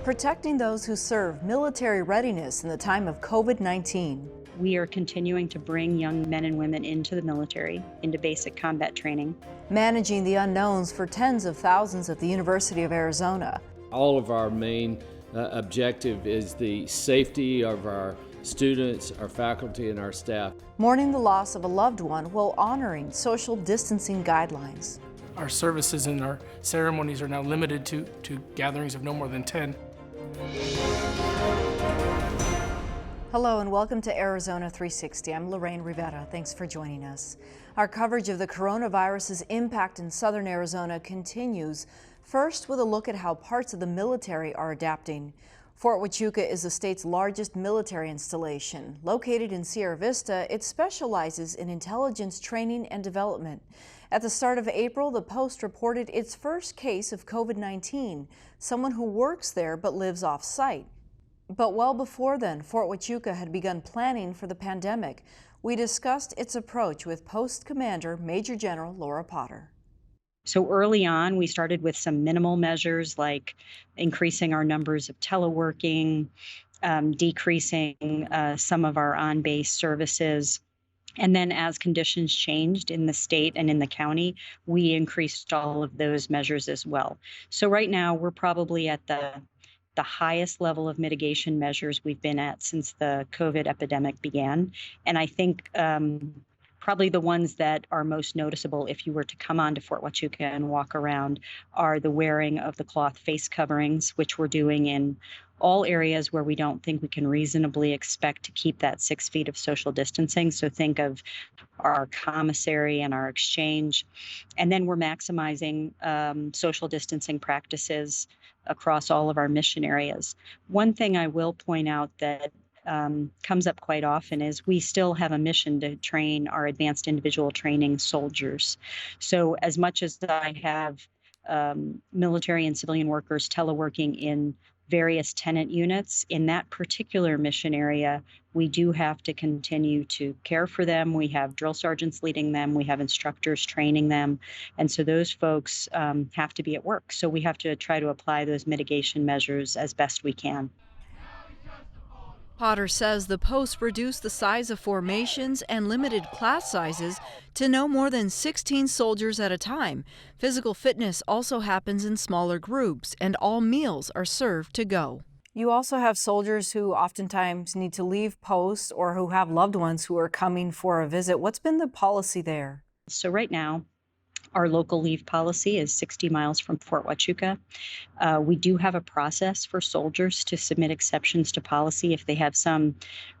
Protecting those who serve military readiness in the time of COVID-19. We are continuing to bring young men and women into the military, into basic combat training. Managing the unknowns for tens of thousands at the University of Arizona. All of our main objective is the safety of our students, our faculty, and our staff. Mourning the loss of a loved one while honoring social distancing guidelines. Our services and our ceremonies are now limited to gatherings of no more than 10. Hello and welcome to Arizona 360. I'm Lorraine Rivera. Thanks for joining us. Our coverage of the coronavirus's impact in southern Arizona continues. First, with a look at how parts of the military are adapting. Fort Huachuca is the state's largest military installation. Located in Sierra Vista, it specializes in intelligence training and development. At the start of April, the Post reported its first case of COVID-19, someone who works there but lives off-site. But well before then, Fort Huachuca had begun planning for the pandemic. We discussed its approach with Post Commander Major General Laura Potter. So early on, we started with some minimal measures like increasing our numbers of teleworking, decreasing some of our on-base services. And then as conditions changed in the state and in the county, we increased all of those measures as well. So right now, we're probably at the highest level of mitigation measures we've been at since the COVID epidemic began. And I think probably the ones that are most noticeable if you were to come onto Fort Huachuca and walk around are the wearing of the cloth face coverings, which we're doing in all areas where we don't think we can reasonably expect to keep that 6 feet of social distancing. So think of our commissary and our exchange. And then we're maximizing social distancing practices across all of our mission areas. One thing I will point out that comes up quite often is we still have a mission to train our advanced individual training soldiers. So as much as I have military and civilian workers teleworking in various tenant units, in that particular mission area, we do have to continue to care for them. We have drill sergeants leading them. We have instructors training them. And so those folks have to be at work. So we have to try to apply those mitigation measures as best we can. Potter says the Post reduced the size of formations and limited class sizes to no more than 16 soldiers at a time. Physical fitness also happens in smaller groups, and all meals are served to go. You also have soldiers who oftentimes need to leave post or who have loved ones who are coming for a visit. What's been the policy there? So right now, our local leave policy is 60 miles from Fort Huachuca. We do have a process for soldiers to submit exceptions to policy if they have some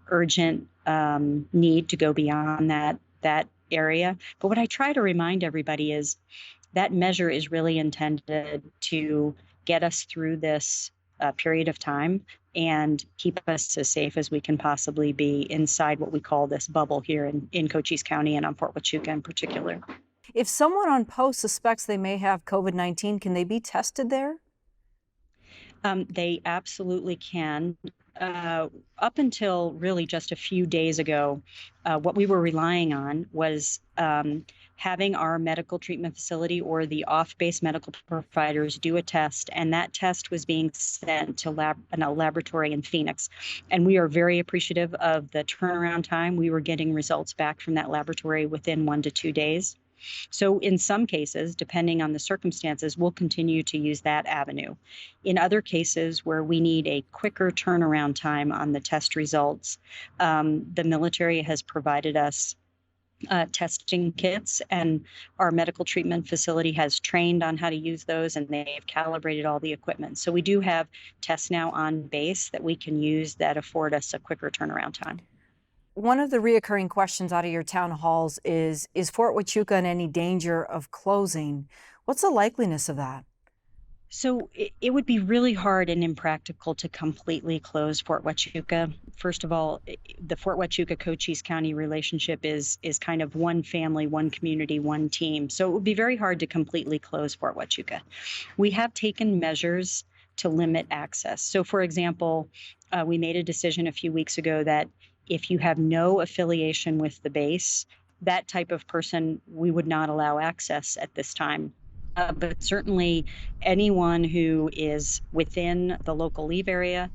urgent need to go beyond that area. But what I try to remind everybody is that measure is really intended to get us through this period of time and keep us as safe as we can possibly be inside what we call this bubble here in Cochise County and on Fort Huachuca in particular. If someone on post suspects they may have COVID-19, can they be tested there? They absolutely can. Up until really just a few days ago, what we were relying on was having our medical treatment facility or the off-base medical providers do a test, and that test was being sent to a laboratory in Phoenix. And we are very appreciative of the turnaround time. We were getting results back from that laboratory within 1 to 2 days. So in some cases, depending on the circumstances, we'll continue to use that avenue. In other cases where we need a quicker turnaround time on the test results, the military has provided us testing kits, and our medical treatment facility has trained on how to use those, and they've calibrated all the equipment. So we do have tests now on base that we can use that afford us a quicker turnaround time. One of the reoccurring questions out of your town halls is Fort Huachuca in any danger of closing? What's the likeliness of that? So it would be really hard and impractical to completely close Fort Huachuca. First of all, the Fort Huachuca Cochise County relationship is kind of one family, one community, one team. So it would be very hard to completely close Fort Huachuca. We have taken measures to limit access. So for example, we made a decision a few weeks ago that if you have no affiliation with the base, that type of person, we would not allow access at this time. But certainly anyone who is within the local leave area,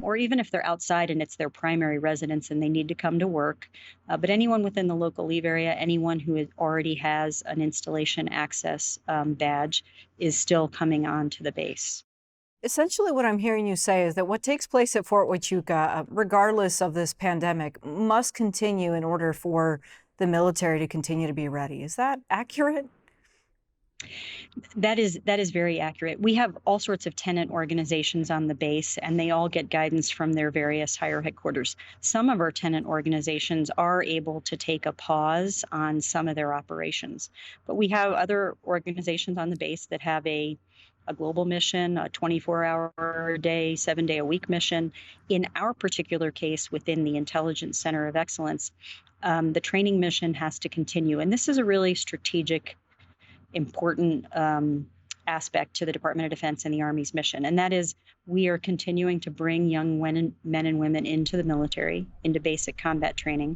or even if they're outside and it's their primary residence and they need to come to work, but anyone within the local leave area, anyone who already has an installation access badge is still coming on to the base. Essentially, what I'm hearing you say is that what takes place at Fort Huachuca, regardless of this pandemic, must continue in order for the military to continue to be ready. Is that accurate? That is very accurate. We have all sorts of tenant organizations on the base, and they all get guidance from their various higher headquarters. Some of our tenant organizations are able to take a pause on some of their operations, but we have other organizations on the base that have a global mission, a 24-hour day, 7-day a week mission. In our particular case, within the Intelligence Center of Excellence, the training mission has to continue, and this is a really strategic important aspect to the Department of Defense and the Army's mission, and that is we are continuing to bring young men and women into the military, into basic combat training,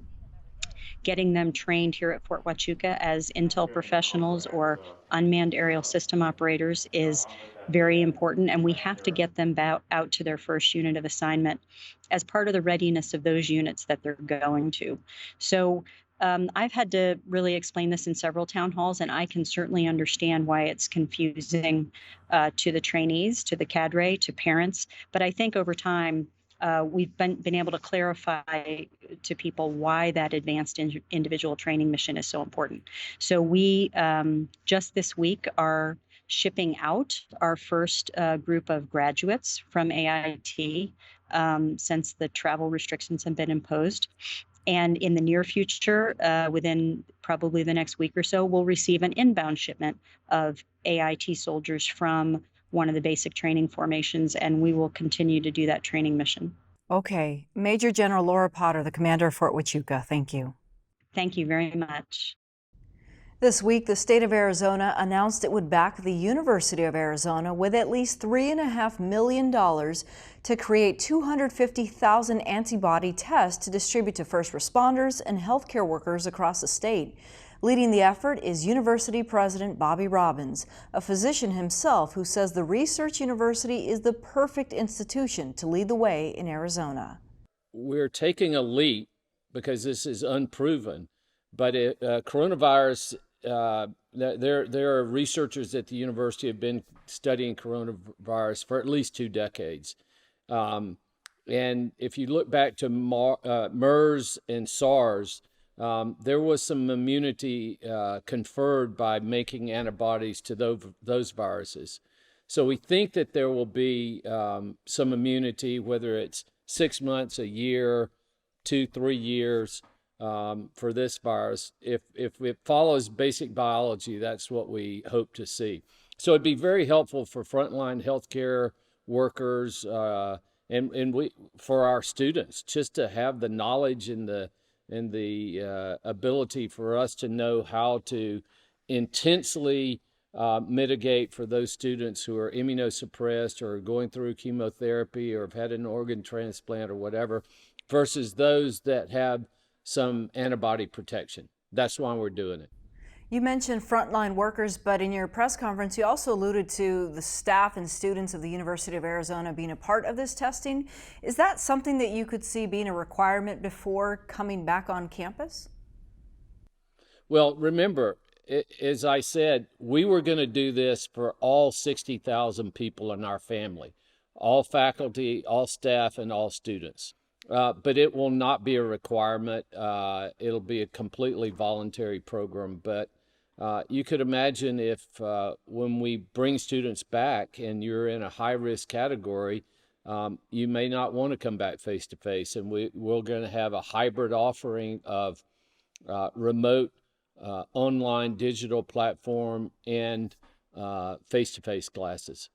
getting them trained here at Fort Huachuca as intel professionals or unmanned aerial system operators is very important, and we have to get them out to their first unit of assignment as part of the readiness of those units that they're going to. So I've had to really explain this in several town halls, and I can certainly understand why it's confusing to the trainees, to the cadre, to parents. But I think over time, we've been able to clarify to people why that advanced individual training mission is so important. So we just this week are shipping out our first group of graduates from AIT since the travel restrictions have been imposed. And in the near future, within probably the next week or so, we'll receive an inbound shipment of AIT soldiers from one of the basic training formations, and we will continue to do that training mission. Okay. Major General Laura Potter, the commander of Fort Huachuca, thank you. Thank you very much. This week, the state of Arizona announced it would back the University of Arizona with at least $3.5 million to create 250,000 antibody tests to distribute to first responders and healthcare workers across the state. Leading the effort is University President Bobby Robbins, a physician himself who says the research university is the perfect institution to lead the way in Arizona. We're taking a leap because this is unproven, but coronavirus, there are researchers at the university have been studying coronavirus for at least 2 decades. And if you look back to MERS and SARS, there was some immunity conferred by making antibodies to those viruses. So we think that there will be some immunity, whether it's 6 months, a year, 2-3 years for this virus. If it follows basic biology, that's what we hope to see. So it'd be very helpful for frontline healthcare workers and we for our students just to have the knowledge and the ability for us to know how to intensely mitigate for those students who are immunosuppressed or going through chemotherapy or have had an organ transplant or whatever, versus those that have some antibody protection. That's why we're doing it. You mentioned frontline workers, but in your press conference, you also alluded to the staff and students of the University of Arizona being a part of this testing. Is that something that you could see being a requirement before coming back on campus? Well, remember, as I said, we were going to do this for all 60,000 people in our family, all faculty, all staff, and all students. But it will not be a requirement. It'll be a completely voluntary program. But you could imagine if when we bring students back and you're in a high-risk category, you may not want to come back face-to-face. And we're going to have a hybrid offering of remote online digital platform and face-to-face classes.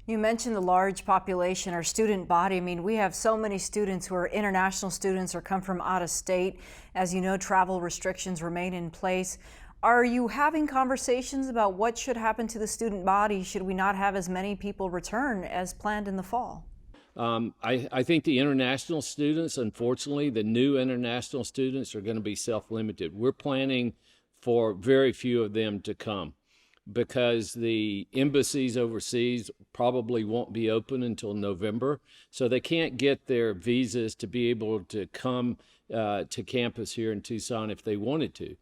You mentioned the large population, our student body. I mean, we have so many students who are international students or come from out of state. As you know, travel restrictions remain in place. Are you having conversations about what should happen to the student body should we not have as many people return as planned in the fall? I think the international students, unfortunately, the new international students are going to be self-limited. We're planning for very few of them to come. because the embassies overseas probably won't be open until November. So they can't get their visas to be able to come to campus here in Tucson if they wanted to.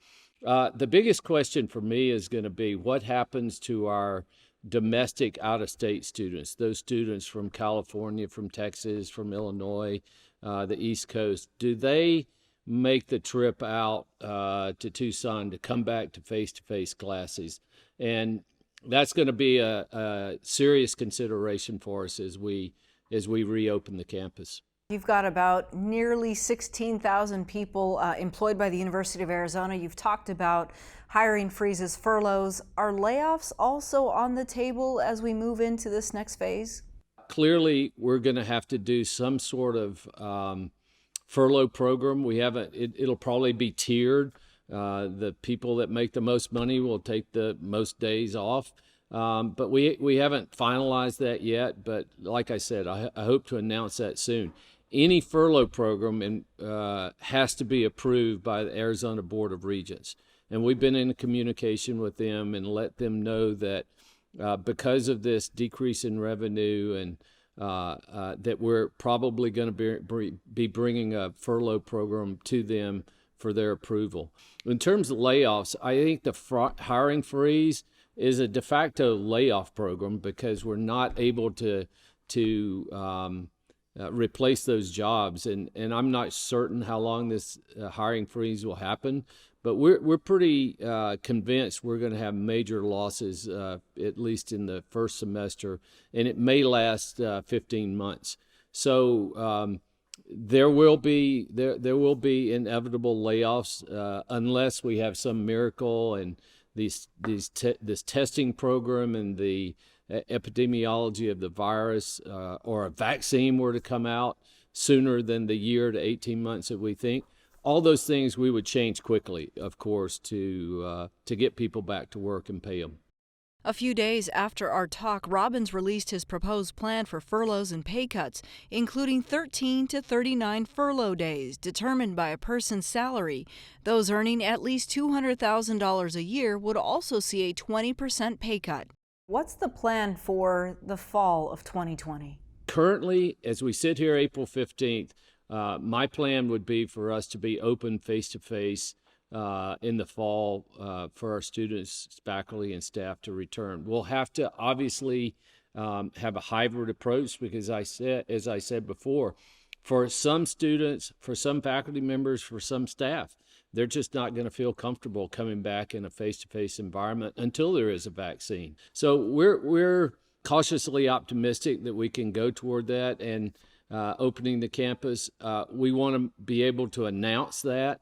The biggest question for me is going to be what happens to our domestic out-of-state students, those students from California, from Texas, from Illinois, the East Coast. Do they make the trip out to Tucson to come back to face-to-face classes? And that's going to be a serious consideration for us as we reopen the campus. You've got about nearly 16,000 people employed by the University of Arizona. You've talked about hiring freezes, furloughs. Are layoffs also on the table as we move into this next phase? Clearly, we're going to have to do some sort of furlough program. We haven't. It'll probably be tiered. The people that make the most money will take the most days off. But we haven't finalized that yet. But like I said, I hope to announce that soon. Any furlough program has to be approved by the Arizona Board of Regents. And we've been in communication with them and let them know that because of this decrease in revenue and that we're probably going to be bringing a furlough program to them for their approval. In terms of layoffs, I think the hiring freeze is a de facto layoff program because we're not able to replace those jobs, and I'm not certain how long this hiring freeze will happen, but we're pretty convinced we're going to have major losses at least in the first semester, and it may last 15 months. So there will be inevitable layoffs unless we have some miracle and this testing program and the epidemiology of the virus or a vaccine were to come out sooner than the year to 18 months that we think. All those things we would change quickly, of course, to get people back to work and pay them. A few days after our talk, Robbins released his proposed plan for furloughs and pay cuts, including 13 to 39 furlough days determined by a person's salary. Those earning at least $200,000 a year would also see a 20% pay cut. What's the plan for the fall of 2020? Currently, as we sit here April 15th, my plan would be for us to be open face-to-face in the fall for our students, faculty, and staff to return. We'll have to obviously have a hybrid approach because as I said before, for some students, for some faculty members, for some staff, they're just not going to feel comfortable coming back in a face-to-face environment until there is a vaccine. So we're cautiously optimistic that we can go toward that and opening the campus. We want to be able to announce that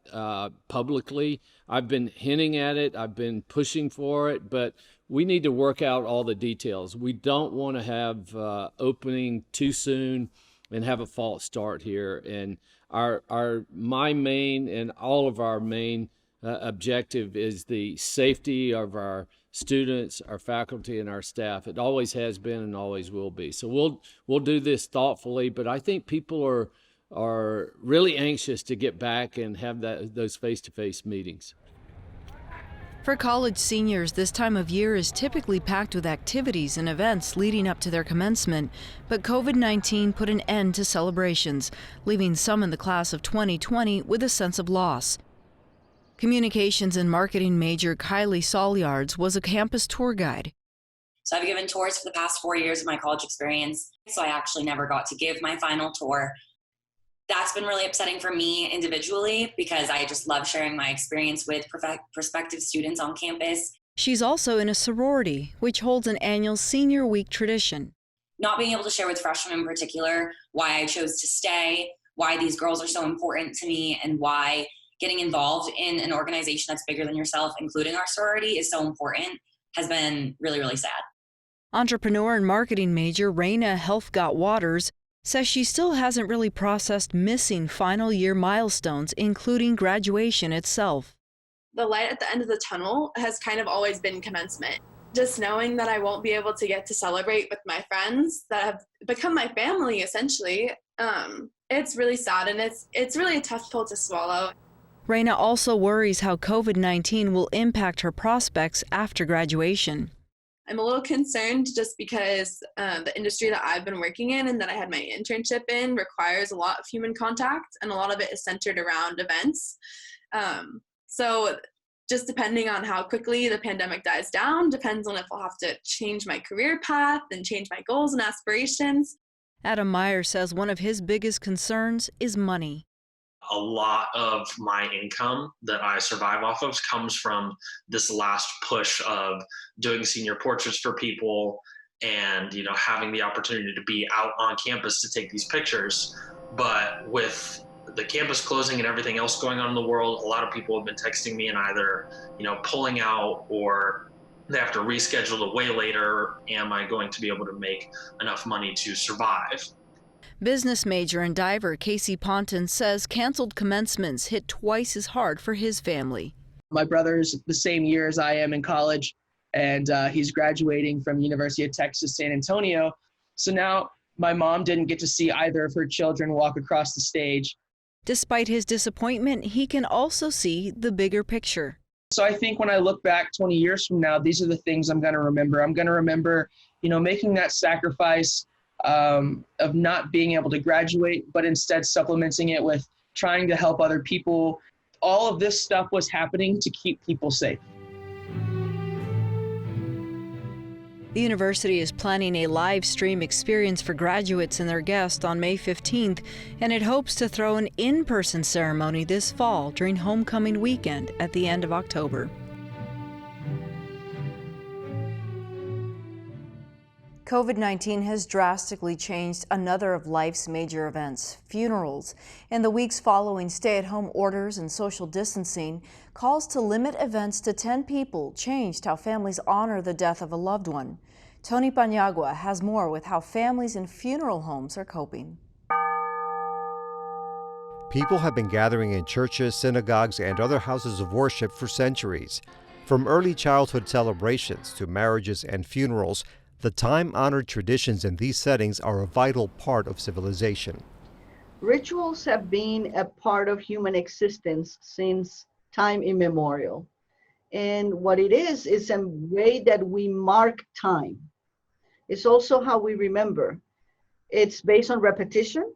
publicly. I've been hinting at it. I've been pushing for it, but we need to work out all the details. We don't want to have opening too soon and have a false start here. And my main and all of our main objective is the safety of our students, our faculty, and our staff. It always has been and always will be. So we'll do this thoughtfully, but I think people are really anxious to get back and have those face-to-face meetings. For college seniors, this time of year is typically packed with activities and events leading up to their commencement, but COVID-19 put an end to celebrations, leaving some in the class of 2020 with a sense of loss. Communications and marketing major Kylie Saulyards was a campus tour guide. So I've given tours for the past 4 years of my college experience, so I actually never got to give my final tour. That's been really upsetting for me individually because I just love sharing my experience with prospective students on campus. She's also in a sorority, which holds an annual Senior Week tradition. Not being able to share with freshmen in particular why I chose to stay, why these girls are so important to me, and why getting involved in an organization that's bigger than yourself, including our sorority, is so important, has been really, really sad. Entrepreneur and marketing major Raina Helfgott-Waters says she still hasn't really processed missing final year milestones, including graduation itself. The light at the end of the tunnel has kind of always been commencement. Just knowing that I won't be able to get to celebrate with my friends that have become my family, essentially, it's really sad, and it's really a tough pill to swallow. Reina also worries how COVID-19 will impact her prospects after graduation. I'm a little concerned just because the industry that I've been working in and that I had my internship in requires a lot of human contact, and a lot of it is centered around events. So just depending on how quickly the pandemic dies down depends on if I'll have to change my career path and change my goals and aspirations. Adam Meyer says one of his biggest concerns is money. A lot of my income that I survive off of comes from this last push of doing senior portraits for people and, having the opportunity to be out on campus to take these pictures. But with the campus closing and everything else going on in the world, a lot of people have been texting me and either, pulling out, or they have to reschedule to way later. Am I going to be able to make enough money to survive? Business major and diver Casey Ponton says canceled commencements hit twice as hard for his family. My brother's the same year as I am in college, and he's graduating from University of Texas, San Antonio. So now my mom didn't get to see either of her children walk across the stage. Despite his disappointment, he can also see the bigger picture. So I think when I look back 20 years from now, these are the things I'm going to remember. I'm going to remember, making that sacrifice of not being able to graduate, but instead supplementing it with trying to help other people. All of this stuff was happening to keep people safe. The university is planning a live stream experience for graduates and their guests on May 15th, and it hopes to throw an in-person ceremony this fall during homecoming weekend at the end of October. COVID-19 has drastically changed another of life's major events, funerals. In the weeks following stay-at-home orders and social distancing, calls to limit events to 10 people changed how families honor the death of a loved one. Tony Paniagua has more with how families in funeral homes are coping. People have been gathering in churches, synagogues, and other houses of worship for centuries. From early childhood celebrations to marriages and funerals, the time-honored traditions in these settings are a vital part of civilization. Rituals have been a part of human existence since time immemorial. And what it is a way that we mark time. It's also how we remember. It's based on repetition.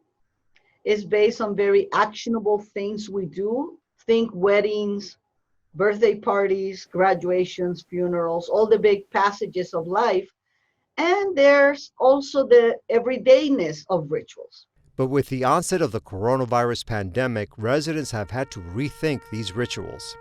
It's based on very actionable things we do. Think weddings, birthday parties, graduations, funerals, all the big passages of life. And there's also the everydayness of rituals. But with the onset of the coronavirus pandemic, residents have had to rethink these rituals.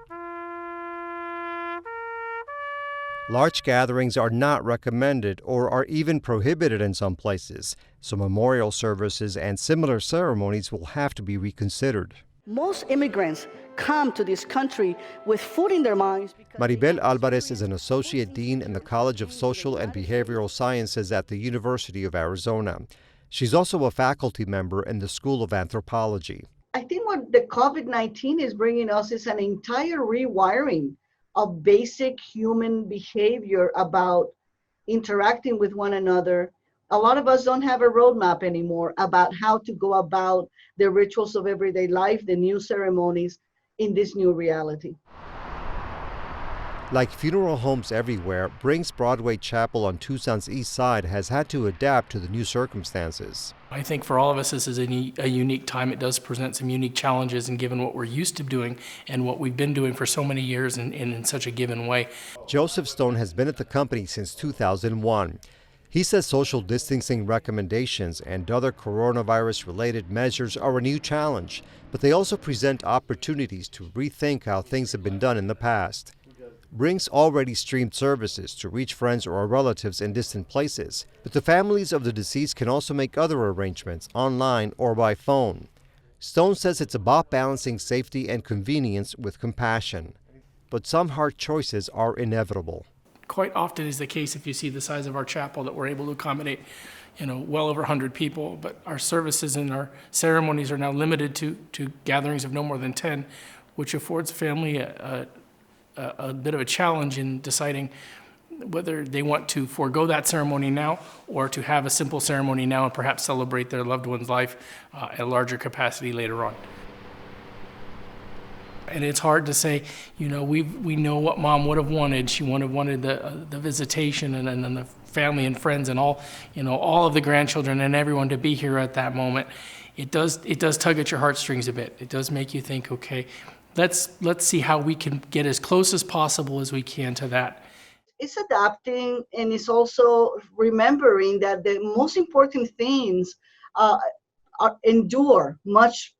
Large gatherings are not recommended or are even prohibited in some places, so memorial services and similar ceremonies will have to be reconsidered. Most immigrants come to this country with food in their minds. Maribel Alvarez is an associate dean in the College of Social and Behavioral Sciences at the University of Arizona. She's also a faculty member in the School of Anthropology. I think what the COVID-19 is bringing us is an entire rewiring of basic human behavior about interacting with one another. A lot of us don't have a roadmap anymore about how to go about the rituals of everyday life, the new ceremonies in this new reality. Like funeral homes everywhere, Brinks Broadway Chapel on Tucson's east side has had to adapt to the new circumstances. I think for all of us, this is a unique time. It does present some unique challenges, and given what we're used to doing and what we've been doing for so many years and in such a given way. Joseph Stone has been at the company since 2001. He says social distancing recommendations and other coronavirus-related measures are a new challenge, but they also present opportunities to rethink how things have been done in the past. Brinks already streamed services to reach friends or relatives in distant places, but the families of the deceased can also make other arrangements online or by phone. Stone says it's about balancing safety and convenience with compassion, but some hard choices are inevitable. Quite often is the case if you see the size of our chapel that we're able to accommodate, well over 100 people, but our services and our ceremonies are now limited to gatherings of no more than 10, which affords family a bit of a challenge in deciding whether they want to forego that ceremony now or to have a simple ceremony now and perhaps celebrate their loved one's life at a larger capacity later on. And it's hard to say, we know what mom would have wanted. She would have wanted the visitation and then the family and friends and all of the grandchildren and everyone to be here at that moment. It does tug at your heartstrings a bit. It does make you think, okay, let's see how we can get as close as possible as we can to that. It's adapting, and it's also remembering that the most important things endure much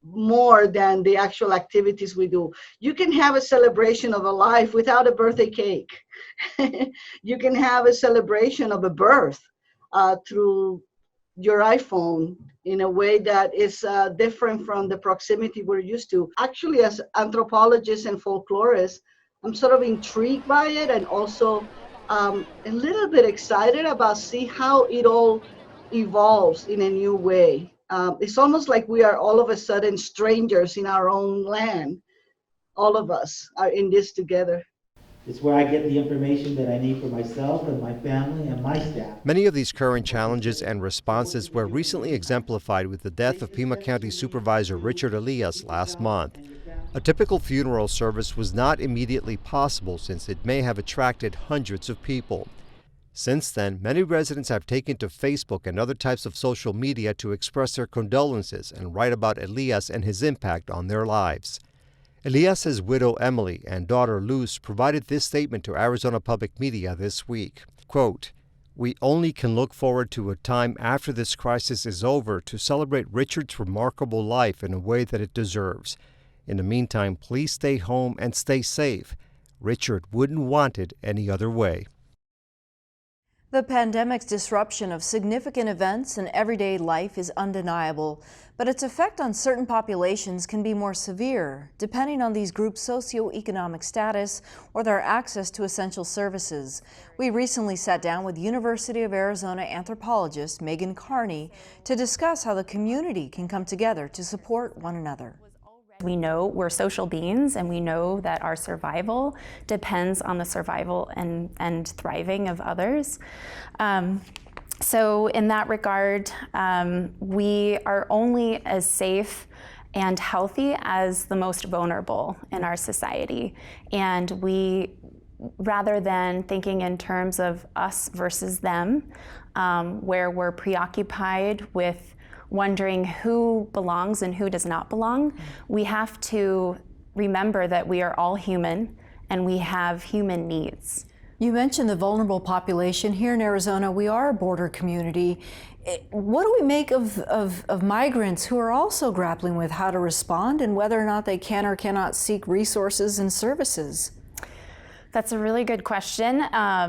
more than the actual activities we do. You can have a celebration of a life without a birthday cake. You can have a celebration of a birth through your iPhone in a way that is different from the proximity we're used to. Actually, as anthropologists and folklorists, I'm sort of intrigued by it, and also a little bit excited about see how it all evolves in a new way. It's almost like we are all of a sudden strangers in our own land. All of us are in this together. It's where I get the information that I need for myself and my family and my staff. Many of these current challenges and responses were recently exemplified with the death of Pima County Supervisor Richard Elias last month. A typical funeral service was not immediately possible since it may have attracted hundreds of people. Since then, many residents have taken to Facebook and other types of social media to express their condolences and write about Elias and his impact on their lives. Elias's widow Emily and daughter Luz provided this statement to Arizona Public Media this week. Quote, "We only can look forward to a time after this crisis is over to celebrate Richard's remarkable life in a way that it deserves. In the meantime, please stay home and stay safe. Richard wouldn't want it any other way." The pandemic's disruption of significant events and everyday life is undeniable, but its effect on certain populations can be more severe, depending on these groups' socioeconomic status or their access to essential services. We recently sat down with University of Arizona anthropologist Megan Carney to discuss how the community can come together to support one another. We know we're social beings, and we know that our survival depends on the survival and thriving of others. So in that regard, we are only as safe and healthy as the most vulnerable in our society. And we, rather than thinking in terms of us versus them, where we're preoccupied with wondering who belongs and who does not belong, we have to remember that we are all human and we have human needs. You mentioned the vulnerable population. Here in Arizona, we are a border community. What do we make of migrants who are also grappling with how to respond and whether or not they can or cannot seek resources and services? That's a really good question.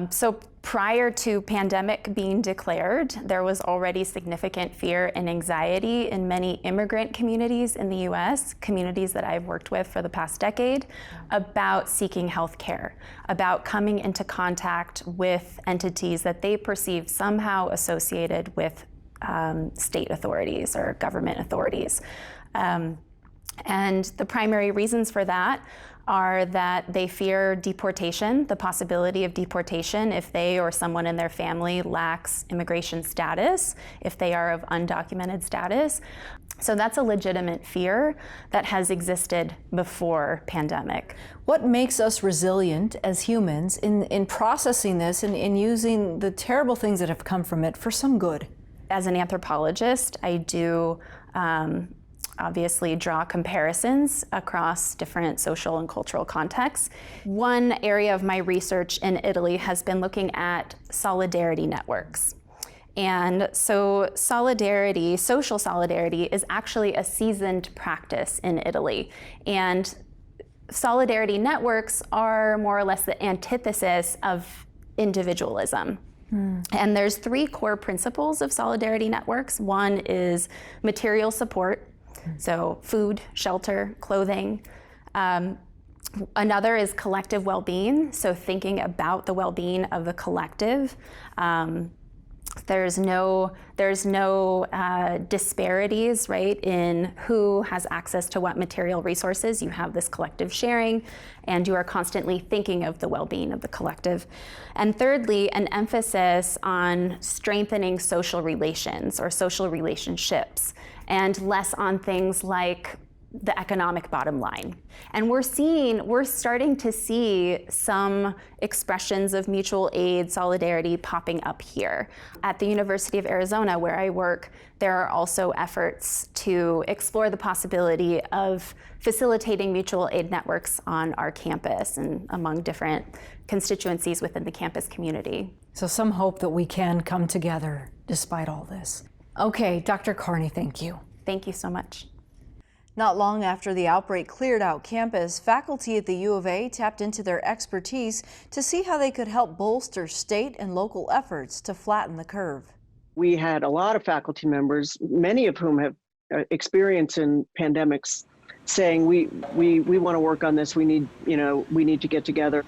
So prior to pandemic being declared, there was already significant fear and anxiety in many immigrant communities in the U.S., communities that I've worked with for the past decade, about seeking health care, about coming into contact with entities that they perceive somehow associated with state authorities or government authorities. And the primary reasons for that are that they fear deportation, the possibility of deportation if they or someone in their family lacks immigration status, if they are of undocumented status. So that's a legitimate fear that has existed before pandemic. What makes us resilient as humans in processing this and in using the terrible things that have come from it for some good? As an anthropologist, I do obviously draw comparisons across different social and cultural contexts. One area of my research in Italy has been looking at solidarity networks. And so solidarity, social solidarity, is actually a seasoned practice in Italy. And solidarity networks are more or less the antithesis of individualism. And there's three core principles of solidarity networks. One is material support, so food, shelter, clothing. Another is collective well-being, so thinking about the well-being of the collective. There's no disparities, right, in who has access to what material resources. You have this collective sharing, and you are constantly thinking of the well-being of the collective. And thirdly, an emphasis on strengthening social relations or social relationships, and less on things like the economic bottom line. And we're starting to see some expressions of mutual aid, solidarity popping up here. At the University of Arizona, where I work, there are also efforts to explore the possibility of facilitating mutual aid networks on our campus and among different constituencies within the campus community. So some hope that we can come together despite all this. Okay, Dr. Carney, thank you. Thank you so much. Not long after the outbreak cleared out campus, faculty at the U of A tapped into their expertise to see how they could help bolster state and local efforts to flatten the curve. We had a lot of faculty members, many of whom have experience in pandemics, saying we want to work on this. We need to get together.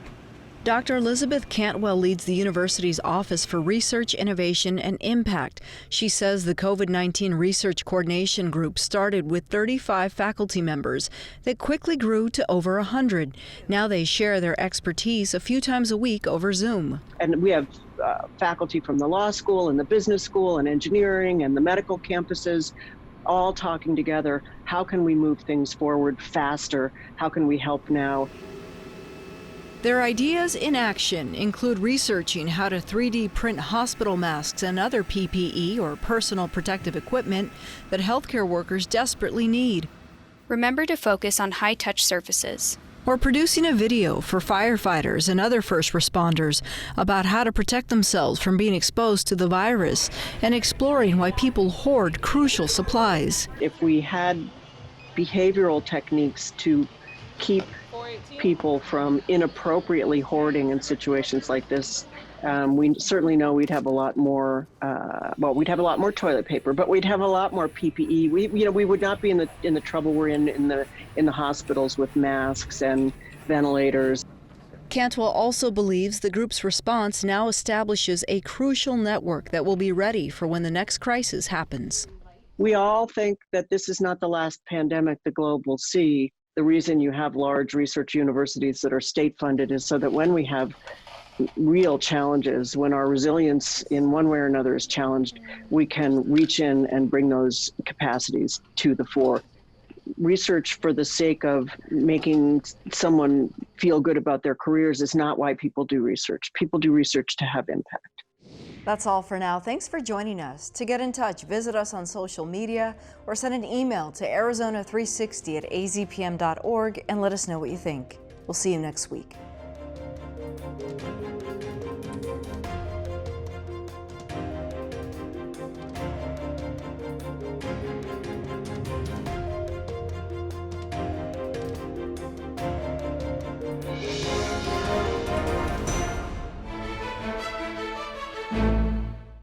Dr. Elizabeth Cantwell leads the university's Office for Research, Innovation, and Impact. She says the COVID-19 Research Coordination Group started with 35 faculty members that quickly grew to over 100. Now they share their expertise a few times a week over Zoom. And we have faculty from the law school and the business school and engineering and the medical campuses all talking together. How can we move things forward faster? How can we help now? Their ideas in action include researching how to 3D print hospital masks and other PPE or personal protective equipment that healthcare workers desperately need. Remember to focus on high-touch surfaces. Or producing a video for firefighters and other first responders about how to protect themselves from being exposed to the virus and exploring why people hoard crucial supplies. If we had behavioral techniques to keep people from inappropriately hoarding in situations like this, we certainly know we'd have a lot more. We'd have a lot more toilet paper, but we'd have a lot more PPE. We would not be in the trouble we're in the hospitals with masks and ventilators. Cantwell also believes the group's response now establishes a crucial network that will be ready for when the next crisis happens. We all think that this is not the last pandemic the globe will see. The reason you have large research universities that are state-funded is so that when we have real challenges, when our resilience in one way or another is challenged, we can reach in and bring those capacities to the fore. Research for the sake of making someone feel good about their careers is not why people do research. People do research to have impact. That's all for now. Thanks for joining us. To get in touch, visit us on social media or send an email to Arizona360@azpm.org and let us know what you think. We'll see you next week.